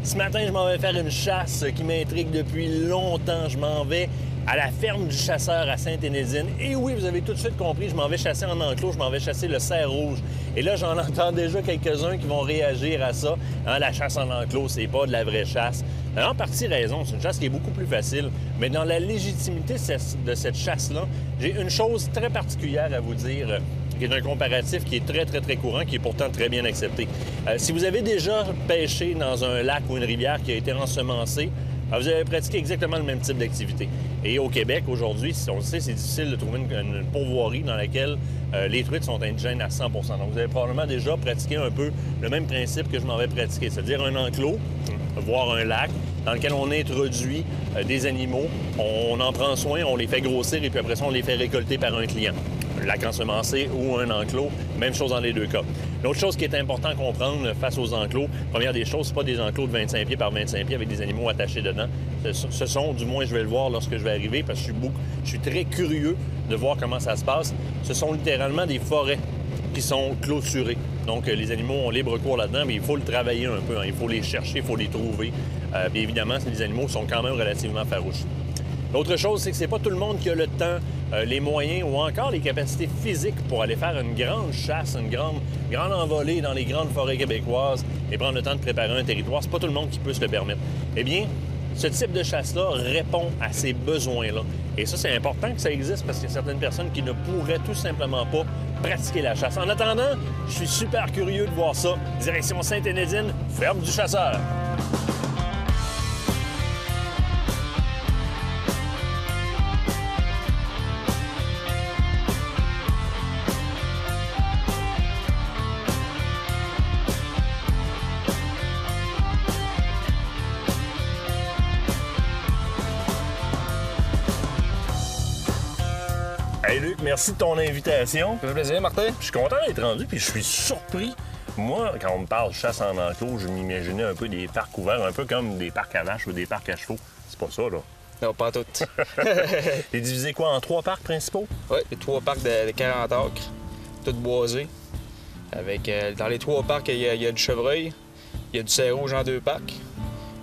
Ce matin, je m'en vais faire une chasse qui m'intrigue depuis longtemps. Je m'en vais à la ferme du chasseur à Sainte-Énédine. Et oui, vous avez tout de suite compris, je m'en vais chasser en enclos, je m'en vais chasser le cerf rouge. Et là, j'en entends déjà quelques-uns qui vont réagir à ça. Hein, la chasse en enclos, c'est pas de la vraie chasse. En partie raison, c'est une chasse qui est beaucoup plus facile. Mais dans la légitimité de cette chasse-là, j'ai une chose très particulière à vous dire, qui est un comparatif qui est très courant, qui est pourtant très bien accepté. Si vous avez déjà pêché dans un lac ou une rivière qui a été ensemencée, vous avez pratiqué exactement le même type d'activité. Et au Québec, aujourd'hui, on le sait, c'est difficile de trouver une pourvoirie dans laquelle les truites sont indigènes à 100 %. Donc, vous avez probablement déjà pratiqué un peu le même principe que je m'en vais pratiquer, c'est-à-dire un enclos, voire un lac, dans lequel on introduit des animaux, on en prend soin, on les fait grossir et puis après ça, on les fait récolter par un client. Un lac ensemencé ou un enclos, même chose dans les deux cas. L'autre chose qui est important à comprendre face aux enclos, première des choses, c'est pas des enclos de 25 pieds par 25 pieds avec des animaux attachés dedans. Ce sont, du moins je vais le voir lorsque je vais arriver, parce que je suis très curieux de voir comment ça se passe. Ce sont littéralement des forêts qui sont clôturées. Donc, les animaux ont libre cours là-dedans, mais il faut le travailler un peu. Hein. Il faut les chercher, il faut les trouver. Puis évidemment, les animaux sont quand même relativement farouches. L'autre chose, c'est que c'est pas tout le monde qui a le temps, les moyens ou encore les capacités physiques pour aller faire une grande chasse, une grande envolée dans les grandes forêts québécoises et prendre le temps de préparer un territoire. C'est pas tout le monde qui peut se le permettre. Eh bien, ce type de chasse-là répond à ces besoins-là. Et ça, c'est important que ça existe parce qu'il y a certaines personnes qui ne pourraient tout simplement pas pratiquer la chasse. En attendant, je suis super curieux de voir ça. Direction Sainte-Énédine, ferme du chasseur. Hey Luc, merci de ton invitation. Ça fait plaisir, Martin. Je suis content d'être rendu, puis je suis surpris. Moi, quand on me parle chasse en enclos, je m'imaginais un peu des parcs ouverts, un peu comme des parcs à vaches ou des parcs à chevaux. C'est pas ça, là. Non, pas tout. T'es divisé quoi, en 3 parcs principaux? Oui, les 3 parcs de 40 acres, tout boisés. Avec, dans les 3 parcs, il y a du chevreuil, il y a du cerf rouge en 2 parcs.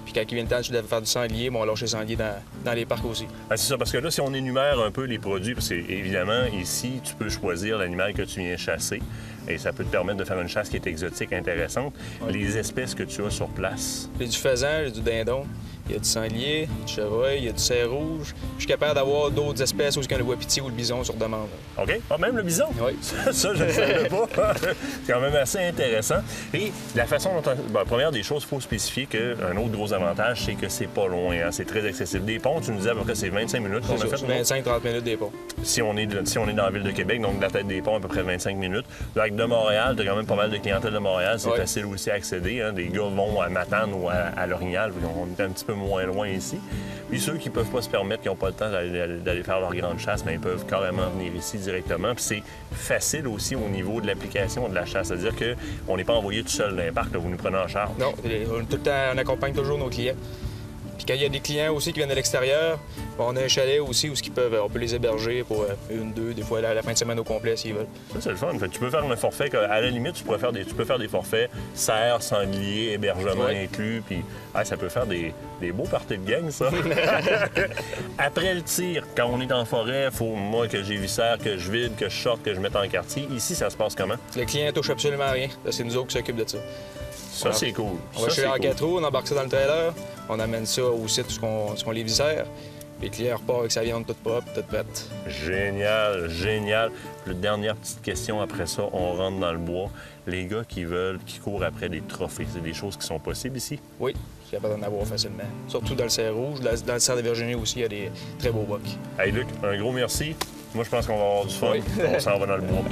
Puis quand il vient le temps de faire du sanglier, on lâche les sangliers dans les parcs aussi. Ah, c'est ça, parce que là, si on énumère un peu les produits, parce que évidemment, ici, tu peux choisir l'animal que tu viens chasser et ça peut te permettre de faire une chasse qui est exotique, intéressante. Ouais. Les espèces que tu as sur place. J'ai du faisan, j'ai du dindon, il y a du sanglier, du chevreuil, il y a du cerf rouge. Je suis capable d'avoir d'autres espèces aussi comme le wapiti ou le bison sur demande. OK. Ah, même le bison? Oui. Ça, je ne savais pas. C'est quand même assez intéressant. Et la façon dont première des choses, il faut spécifier qu'un autre gros avantage, c'est que c'est pas loin. Hein? C'est très accessible. Des ponts, tu nous disais à peu près c'est 25 minutes qu'on a fait. 25-30 minutes des ponts. Si on est dans la ville de Québec, donc de la tête des ponts, à peu près 25 minutes. Le lac de Montréal, tu as quand même pas mal de clientèle de Montréal. C'est facile aussi à accéder. Hein? Des gars vont à Matane ou à L'Orignal. On est un petit peu moins loin ici. Puis ceux qui peuvent pas se permettre, qui n'ont pas le temps d'aller faire leur grande chasse, bien, ils peuvent carrément venir ici directement. Puis c'est facile aussi au niveau de l'application de la chasse. C'est-à-dire qu'on n'est pas envoyé tout seul dans les parcs, là, vous nous prenez en charge. Non, on accompagne toujours nos clients. Puis quand il y a des clients aussi qui viennent de l'extérieur, on a un chalet aussi où on peut les héberger pour 1, 2, des fois la fin de semaine au complet s'ils veulent. Ça, c'est le fun. Fait que tu peux faire un forfait. À la limite, tu peux faire des forfaits cerf, sanglier, hébergement inclus. Puis ça peut faire des beaux parties de gang, ça. Après le tir, quand on est en forêt, il faut, moi, que j'éviscère, que je vide, que je sorte, que je mette en quartier. Ici, ça se passe comment? Le client touche absolument rien. C'est nous autres qui s'occupent de ça. Ça, c'est cool. On va chez en 4 roues, on embarque ça dans le trailer, on amène ça au site où on les viscère. Puis le client repart avec sa viande toute propre, toute prête. Génial, génial. Puis, dernière petite question, après ça, on rentre dans le bois. Les gars qui courent après des trophées, c'est des choses qui sont possibles ici? Oui, je suis capable d'en avoir facilement. Surtout dans le cerf rouge. Dans le cerf de Virginie aussi, il y a des très beaux bocs. Hey Luc, un gros merci. Moi, je pense qu'on va avoir du fun. Oui. On s'en va dans le bois.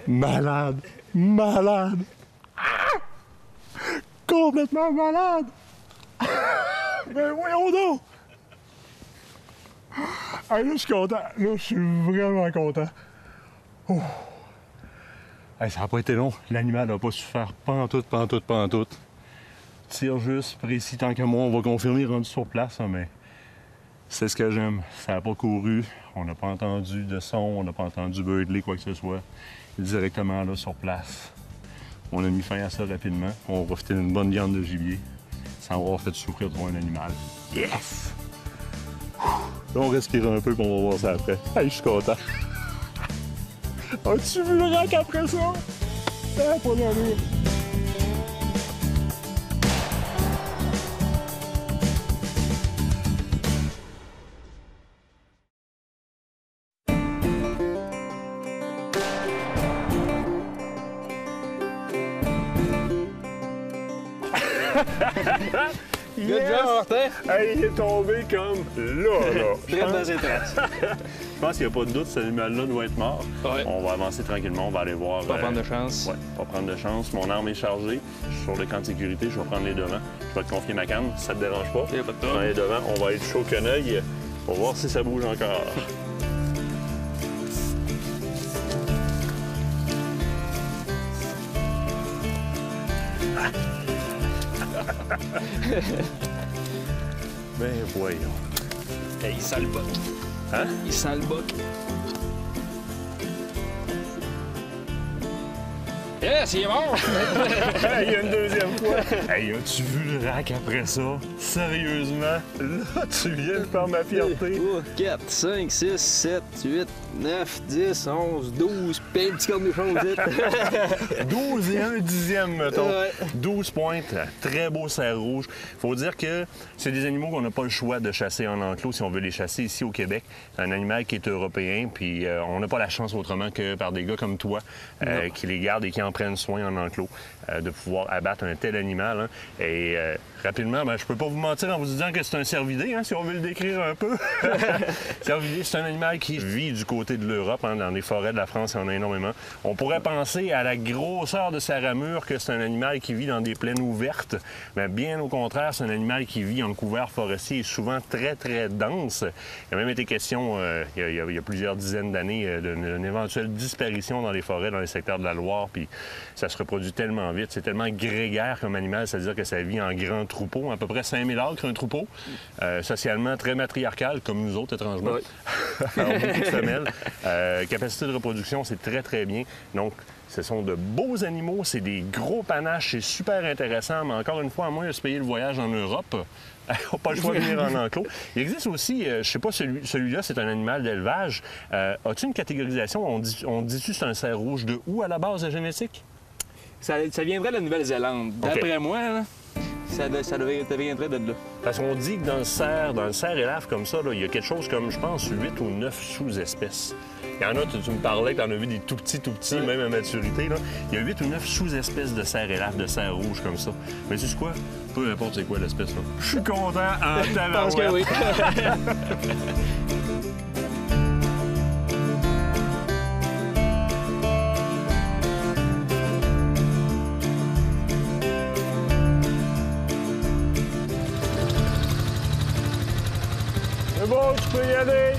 Malade! Malade! Ah! Complètement malade! Ben voyons donc! Hey, là, je suis content. Là, je suis vraiment content. Oh. Hey, ça n'a pas été long. L'animal n'a pas souffert. Pantoute. Tire juste, précis tant que moi. On va confirmer rendu sur place, hein, mais c'est ce que j'aime. Ça n'a pas couru. On n'a pas entendu de son. On n'a pas entendu birdler, quoi que ce soit. Directement là, sur place. On a mis fin à ça rapidement. On va filer une bonne viande de gibier sans avoir fait souffrir trop un animal. Yes! Là, on respire un peu, puis on va voir ça après. Hey, je suis content. As-tu vu le rack après ça? Ah, pas d'allure. Good job, Martin! Hey, il est tombé comme là. Très dans ses traces. Je pense qu'il n'y a pas de doute, cet animal-là doit être mort. Ouais. On va avancer tranquillement, on va aller voir. Pas prendre de chance. Ouais, pas prendre de chance. Mon arme est chargée. Je suis sur le camp de sécurité, je vais prendre les devants. Je vais te confier ma canne, si ça te dérange pas. Il n'y a pas de Prends trouble. les devants, on va être chaud qu'un œil. On va voir si ça bouge encore. Ben voyons. Hey, il sent le boc. Hein? Il sent le boc. Yes, il est mort! Il y a une deuxième fois. Hey, as-tu vu le rack après ça? Sérieusement? Là, tu viens de faire ma fierté. 3, 4, 5, 6, 7, 8, 9, 10, 11, 12, puis un petit cornichon vite. 12 et 1 dixième, mettons. Ouais. 12 pointes, très beau cerf rouge. Faut dire que c'est des animaux qu'on n'a pas le choix de chasser en enclos si on veut les chasser ici au Québec. C'est un animal qui est européen, puis on n'a pas la chance autrement que par des gars comme toi qui les gardent et qui en prennent soin en enclos, de pouvoir abattre un tel animal. Hein. Et rapidement, ben, je peux pas vous mentir en vous disant que c'est un cervidé, hein, si on veut le décrire un peu. Cervidé, c'est un animal qui vit du côté de l'Europe, hein, dans les forêts de la France, il y en a énormément. On pourrait penser à la grosseur de sa ramure que c'est un animal qui vit dans des plaines ouvertes, mais bien au contraire, c'est un animal qui vit en couvert forestier et souvent très, très dense. Il a même été question, il y a plusieurs dizaines d'années, d'une éventuelle disparition dans les forêts, dans les secteurs de la Loire, puis ça se reproduit tellement vite, c'est tellement grégaire comme animal, c'est-à-dire que ça vit en grands troupeaux, à peu près 5000 acres, un troupeau, socialement très matriarcal, comme nous autres, étrangement. Ouais. Alors, beaucoup de femelles. Capacité de reproduction, c'est très, très bien. Donc, ce sont de beaux animaux, c'est des gros panaches, c'est super intéressant, mais encore une fois, à moins de se payer le voyage en Europe, on n'a pas le choix de venir en enclos. Il existe aussi, je ne sais pas, celui-là, c'est un animal d'élevage. As-tu une catégorisation? On dit-tu c'est un cerf rouge de où à la base de génétique? Ça viendrait de la Nouvelle-Zélande. D'après moi, là, ça viendrait de là. Parce qu'on dit que dans le cerf élave comme ça, là, il y a quelque chose comme, je pense, 8 ou 9 sous-espèces. Il y en a, tu me parlais que tu en as vu des tout petits, même à maturité. Là. Il y a 8 ou 9 sous-espèces de cerf élave, de cerf rouge comme ça. Mais tu sais quoi? Peu importe c'est quoi l'espèce, là. Je suis content en Je pense que oui. C'est bon, tu peux y aller.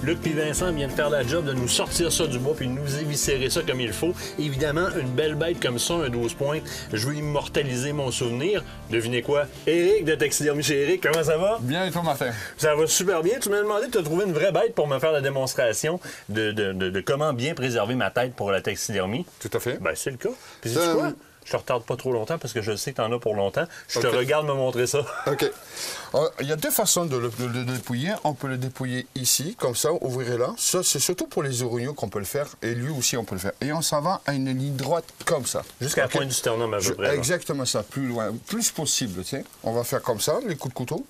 Luc puis Vincent viennent faire la job de nous sortir ça du bois puis de nous éviscérer ça comme il faut. Évidemment, une belle bête comme ça, un 12 pointes, je veux immortaliser mon souvenir. Devinez quoi? Éric de Taxidermie chez Éric, comment ça va? Bien, et toi, Martin? Ça va super bien. Tu m'as demandé de te trouver une vraie bête pour me faire la démonstration de comment bien préserver ma tête pour la taxidermie. Tout à fait. Ben, c'est le cas. Puis sais-tu quoi? Je te retarde pas trop longtemps parce que je sais que tu en as pour longtemps. Je te regarde me montrer ça. OK. Il y a deux façons de le dépouiller. On peut le dépouiller ici, comme ça, ouvrez-la. Ça, c'est surtout pour les orignaux qu'on peut le faire. Et lui aussi, on peut le faire. Et on s'en va à une ligne droite comme ça. Jusqu'à la pointe du sternum à peu près. Exactement ça, plus loin, plus possible, tu sais. On va faire comme ça, les coups de couteau.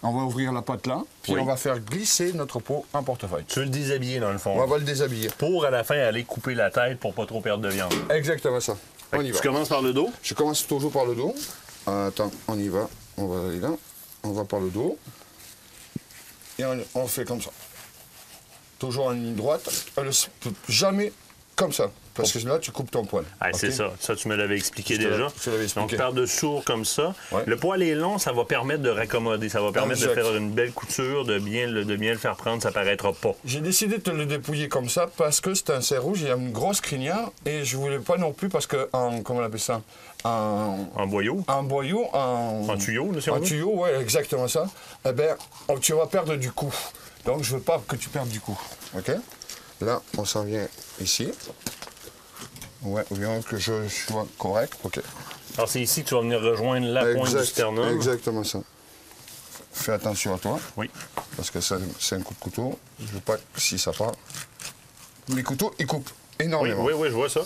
On va ouvrir la patte là, puis Oui. on va faire glisser notre pot en portefeuille. Tu veux le déshabiller, dans le fond. On va le déshabiller. Pour, à la fin, aller couper la tête pour pas trop perdre de viande. Exactement ça. Fait On que y tu va. commences par le dos. Je commence toujours par le dos. Attends, on y va. On va aller là. On va par le dos. Et on fait comme ça. Toujours en ligne droite. Jamais comme ça. Parce que là, tu coupes ton poil. Ah, OK? c'est ça. Ça, tu me l'avais expliqué Je te déjà. l'avais expliqué. Donc, par-dessous, comme ça. Ouais. Le poil est long, ça va permettre de raccommoder. Ça va permettre de Exact. faire une belle couture, de bien le faire prendre, ça paraîtra pas. J'ai décidé de te le dépouiller comme ça parce que c'est un cerf rouge, il y a une grosse crinière et je voulais pas non plus parce que comment on appelle ça, En boyau, en boyau, en tuyau, là, si on en veut. tuyau, ouais, exactement ça. Eh ben, tu vas perdre du coup. Donc je veux pas que tu perdes du coup. Ok. Là, on s'en vient ici. Ouais, bien que je sois correct. Ok. Alors, c'est ici que tu vas venir rejoindre la pointe du sternum. Exactement ça. Fais attention à toi. Oui. Parce que c'est un coup de couteau. Je veux pas que si ça part. Les couteaux, ils coupent Oui, énormément. oui, oui, je vois ça.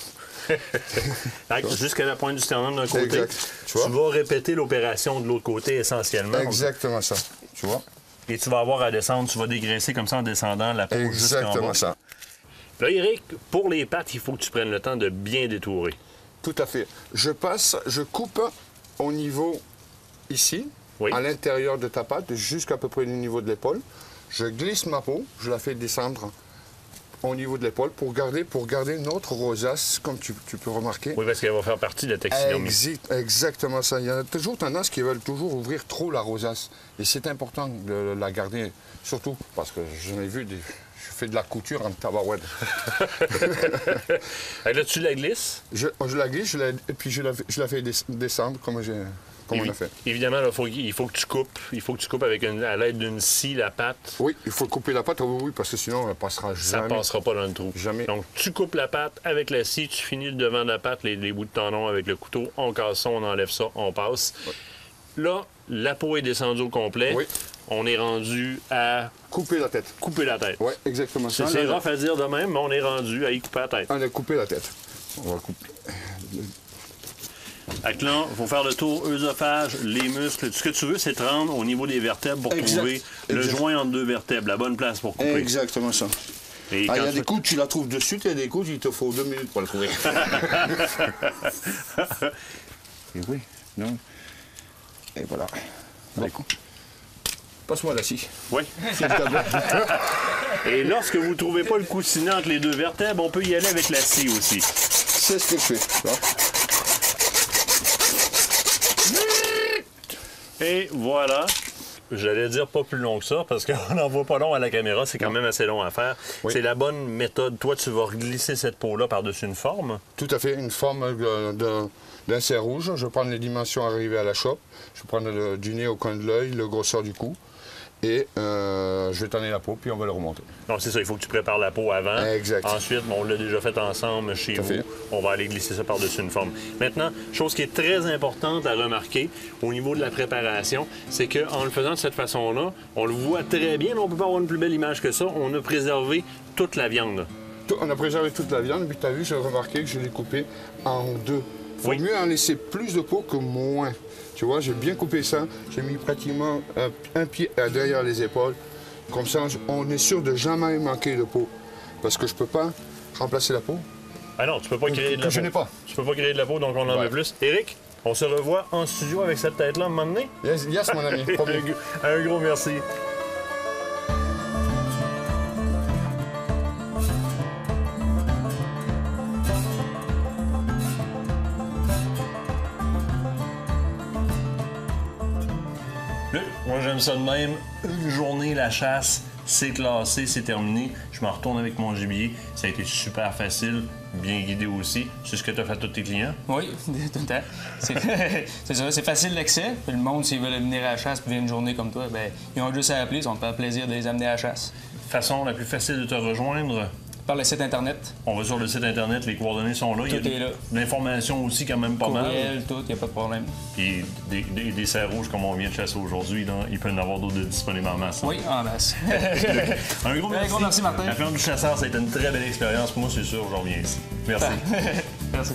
Jusqu'à la pointe du sternum d'un côté. Exact. Tu Tu vois? vas répéter l'opération de l'autre côté essentiellement. Exactement ça. Tu vois? Et tu vas avoir à descendre, tu vas dégraisser comme ça en descendant la peau jusqu'en bas. Exactement ça. Là, Eric, pour les pattes, il faut que tu prennes le temps de bien détourer. Tout à fait. Je coupe au niveau ici, Oui. à l'intérieur de ta patte, jusqu'à peu près au niveau de l'épaule. Je glisse ma peau, je la fais descendre au niveau de l'épaule pour garder notre rosace, comme tu peux remarquer. Oui, parce qu'elle va faire partie de la taxinomie. Exactement ça. Il y en a toujours tendance qui veulent toujours ouvrir trop la rosace. Et c'est important de la garder, surtout parce que j'en ai vu je fais de la couture en tabarouette. Là, tu la glisses. Je la glisse, et puis je la fais descendre comme on a fait. Évidemment, là, il faut que tu coupes. Il faut que tu coupes avec à l'aide d'une scie la patte. Oui, il faut couper la pâte, oui, parce que sinon, elle passera Ça jamais. passera pas dans le trou. Jamais. Donc, tu coupes la patte avec la scie, tu finis le devant de la patte, les bouts de tendon avec le couteau, on casse ça, on enlève ça, on passe. Ouais. Là, la peau est descendue au complet. Oui. On est rendu à Couper la tête. couper la tête. Oui, exactement ça. C'est Là, rough à dire de même, mais on est rendu à y couper la tête. on a coupé la tête. On va couper. Fait que là, il faut faire le tour œsophage, les muscles. Ce que tu veux, c'est te rendre au niveau des vertèbres pour Exact. trouver le Exact. joint entre deux vertèbres, la bonne place pour couper. Exactement ça. Et Il quand y a tu- des coups, tu la trouves de suite, il y a des coups, il te faut 2 minutes pour la trouver. Et oui, non. Et voilà. Bon. Passe-moi la scie. Oui. s'il te plaît. Et lorsque vous ne trouvez pas le coussinet entre les deux vertèbres, on peut y aller avec la scie aussi. C'est ce que je fais. tu vois. Et voilà. J'allais dire pas plus long que ça, parce qu'on n'en voit pas long à la caméra, c'est quand même assez long à faire. Oui. C'est la bonne méthode. Toi, tu vas glisser cette peau-là par-dessus une forme. Tout à fait, une forme d'un cerf rouge. Je prends les dimensions arrivées à la chope. Je prends du nez au coin de l'œil, le grosseur du cou. Et je vais tanner la peau, puis on va le remonter. Donc, c'est ça, il faut que tu prépares la peau avant. Exact. Ensuite, on l'a déjà fait ensemble chez Tout à vous. fait. On va aller glisser ça par-dessus une forme. Maintenant, chose qui est très importante à remarquer au niveau de la préparation, c'est qu'en le faisant de cette façon-là, on le voit très bien, mais on ne peut pas avoir une plus belle image que ça. On a préservé toute la viande. On a préservé toute la viande, puis tu as vu, j'ai remarqué que je l'ai coupé en deux. Il faut Oui. mieux en laisser plus de peau que moins. Tu vois, j'ai bien coupé ça. J'ai mis pratiquement un pied derrière les épaules. Comme ça, on est sûr de jamais manquer de peau. Parce que je peux pas remplacer la peau. Ah non, tu peux pas créer de la Que je peau. n'ai pas. Tu peux pas créer de la peau, donc on en Ouais. met plus. Éric, on se revoit en studio avec cette tête-là à un moment donné. Yes, mon ami. Promis. Un gros merci. Là, moi, j'aime ça de même. Une journée, la chasse, c'est classé, c'est terminé. Je m'en retourne avec mon gibier. Ça a été super facile, bien guidé aussi. C'est ce que tu as fait à tous tes clients? Oui, tout le temps. C'est ça, c'est facile l'accès. Puis le monde, s'ils veulent venir à la chasse puis vivre une journée comme toi, ben ils ont juste à appeler, ça va te faire plaisir de les amener à la chasse. Façon la plus facile de te rejoindre, Par le site Internet, on va sur le site Internet, les coordonnées sont là. Il y a Tout est là. de l'information aussi quand même pas mal. courriel, tout, il n'y a pas de problème. Puis des cerfs rouges comme on vient de chasser aujourd'hui, là, il peut y en avoir d'autres disponibles en masse. Oui, en masse. Un gros merci. Un gros merci, Martin. La ferme du chasseur, ça a été une très belle expérience. Pour moi, c'est sûr, je reviens ici. Merci. Merci.